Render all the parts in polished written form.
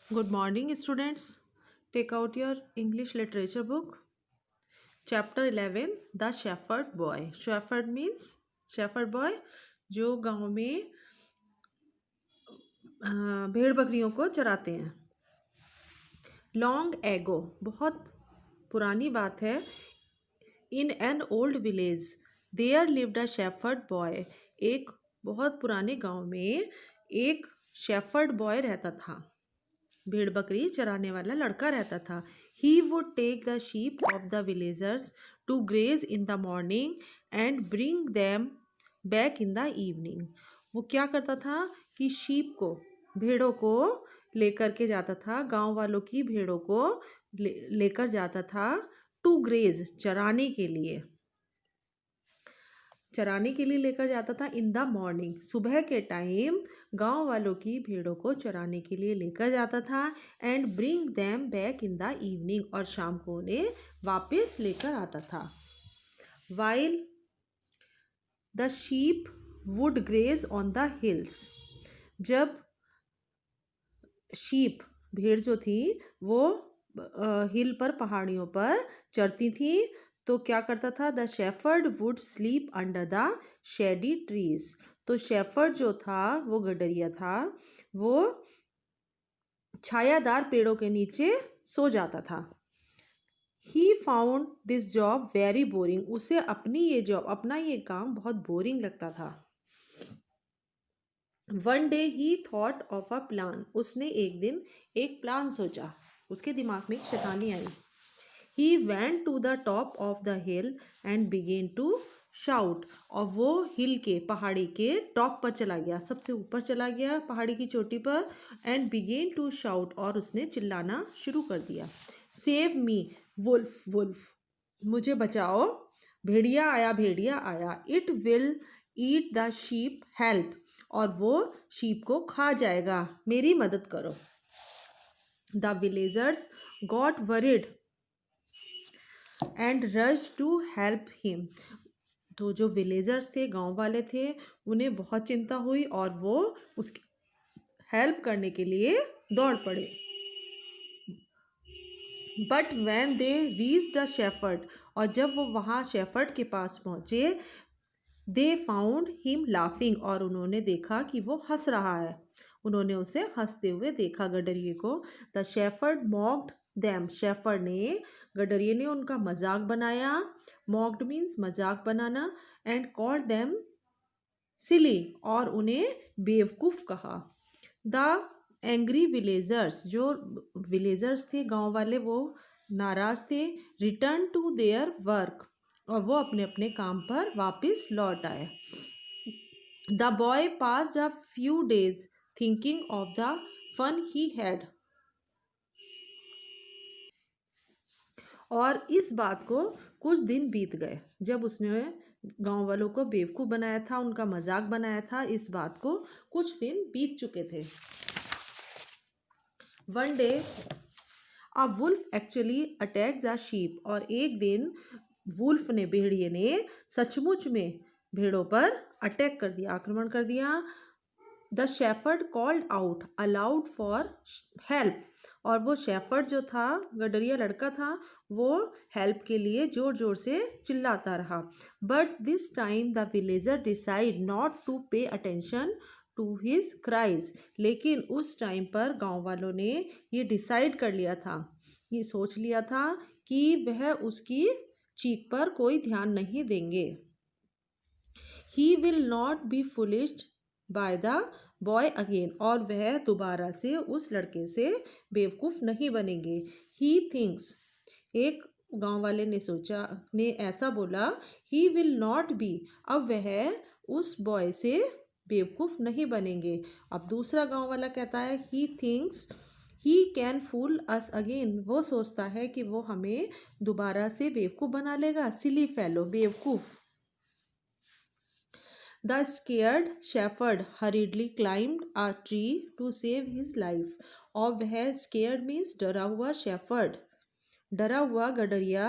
Good morning, students. Take out your English literature book. Chapter 11 The Shepherd Boy. Shepherd means shepherd boy, जो गांव में भेड़ बकरियों को चराते हैं. लॉन्ग एगो, बहुत पुरानी बात है. In an old village there lived a shepherd boy. एक बहुत पुराने गांव में एक शेफर्ड बॉय रहता था. भेड़ बकरी चराने वाला लड़का रहता था. He would take the sheep of the villagers to graze in the morning and bring them back in the evening. वो क्या करता था कि शीप को, भेड़ों को लेकर के जाता था, गांव वालों की भेड़ों को लेकर जाता था टू ग्रेज, चराने के लिए लेकर जाता था. इन द मॉर्निंग, सुबह के टाइम गांव वालों की भेड़ों को चराने के लिए लेकर जाता था. And bring them back in the evening, और शाम को उन्हें वापस लेकर आता था. While the sheep would graze on the hills. जब शीप, भेड़ जो थी वो हिल पर, पहाड़ियों पर चरती थी, तो क्या करता था? The shepherd would sleep under the shady trees. तो शेफर्ड जो था, वो गडरिया था, वो छायादार पेड़ों के नीचे सो जाता था. He found this job very boring. उसे अपना ये काम बहुत बोरिंग लगता था. One day he thought of a plan. उसने एक दिन एक प्लान सोचा. उसके दिमाग में एक शैतानी आई. He went to the top of the hill and began to shout. और वो हिल के, पहाड़ी के टॉप पर चला गया, सबसे ऊपर चला गया पहाड़ी की चोटी पर. and began to shout, और उसने चिल्लाना शुरू कर दिया. Save me, wolf, wolf. मुझे बचाओ, भेड़िया आया, भेड़िया आया. It will eat the sheep, help. और वो शीप को खा जाएगा, मेरी मदद करो. The villagers got worried and rush to help him. तो जो विलेजर्स थे, गांव वाले थे, उन्हें बहुत चिंता हुई और वो उसकी हेल्प करने के लिए दौड़ पड़े. But when they reach the shepherd, और जब वो वहाँ शेफर्ड के पास पहुँचे, दे फाउंड हिम लाफिंग, और उन्होंने देखा कि वो हंस रहा है. उन्होंने उसे हंसते हुए देखा, गडरिये को. The shepherd mocked them. Shepherd ने, गडरिये ने उनका मजाक बनाया. मॉक्ड मीन्स मजाक बनाना. एंड कॉल्ड देम सिली, और उन्हें बेवकूफ़ कहा. द एंग्री विलेजर्स, जो विलेजर्स थे, गांव वाले, वो नाराज थे. रिटर्न टू देयर वर्क, और वो अपने अपने काम पर वापस लौट आए. The boy passed a few days thinking of the fun he had. और इस बात को कुछ दिन बीत गए, जब उसने गांव वालों को बेवकूफ़ बनाया था, उनका मजाक बनाया था, इस बात को कुछ दिन बीत चुके थे. One day a wolf actually attack the sheep. और एक दिन वुल्फ ने, भेड़िए ने, सचमुच में भेड़ों पर अटैक कर दिया, आक्रमण कर दिया. The shepherd called out allowed for help. और वो शेफर्ड जो था, गडरिया लड़का था, वो हेल्प के लिए जोर जोर से चिल्लाता रहा. But this time the villager decide not to pay attention to his cries. लेकिन उस टाइम पर गांव वालों ने ये डिसाइड कर लिया था, ये सोच लिया था कि वह उसकी चीख पर कोई ध्यान नहीं देंगे. He will not be foolished by the boy again. और वह दोबारा से उस लड़के से बेवकूफ़ नहीं बनेंगे. ही थिंक्स, एक गांव वाले ने सोचा, ने ऐसा बोला, ही विल नॉट बी. अब वह उस बॉय से बेवकूफ़ नहीं बनेंगे. अब दूसरा गांव वाला कहता है, he thinks he can fool us again. वो सोचता है कि वो हमें दोबारा से बेवकूफ़ बना लेगा. सिली फेलो, बेवकूफ़. The scared shepherd hurriedly climbed a tree to save his life. और वह scared means डरा हुआ, shepherd डरा हुआ गडरिया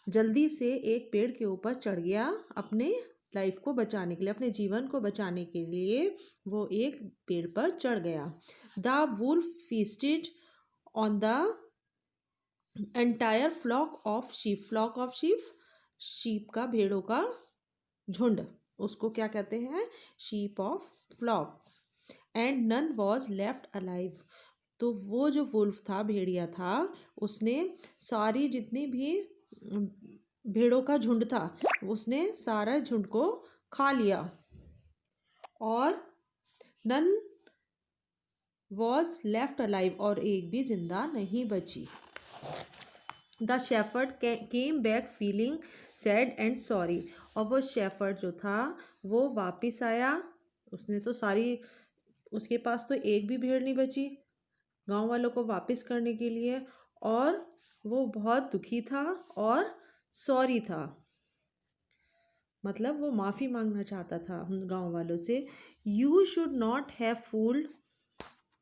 जल्दी से एक पेड़ के ऊपर चढ़ गया, अपने लाइफ को बचाने के लिए, अपने जीवन को बचाने के लिए वो एक पेड़ पर चढ़ गया. The wolf feasted on the entire flock of sheep. Flock of sheep, sheep का, भेड़ों का झुंड, उसको क्या कहते हैं? Sheep of flocks. And none was left alive. तो वो जो वुल्फ था, भेड़िया था, उसने सारी जितनी भी भेड़ों का झुंड था, उसने सारा झुंड को खा लिया। और नन वॉज लेफ्ट अलाइव, और एक भी जिंदा नहीं बची। The shepherd came back feeling sad and sorry. और वो शेफर्ड जो था वो वापस आया। उसने तो सारी, उसके पास तो एक भी भेड़ नहीं बची गांव वालों को वापस करने के लिए, और वो बहुत दुखी था और सॉरी था, मतलब वो माफ़ी मांगना चाहता था उन गांव वालों से। You should not have fooled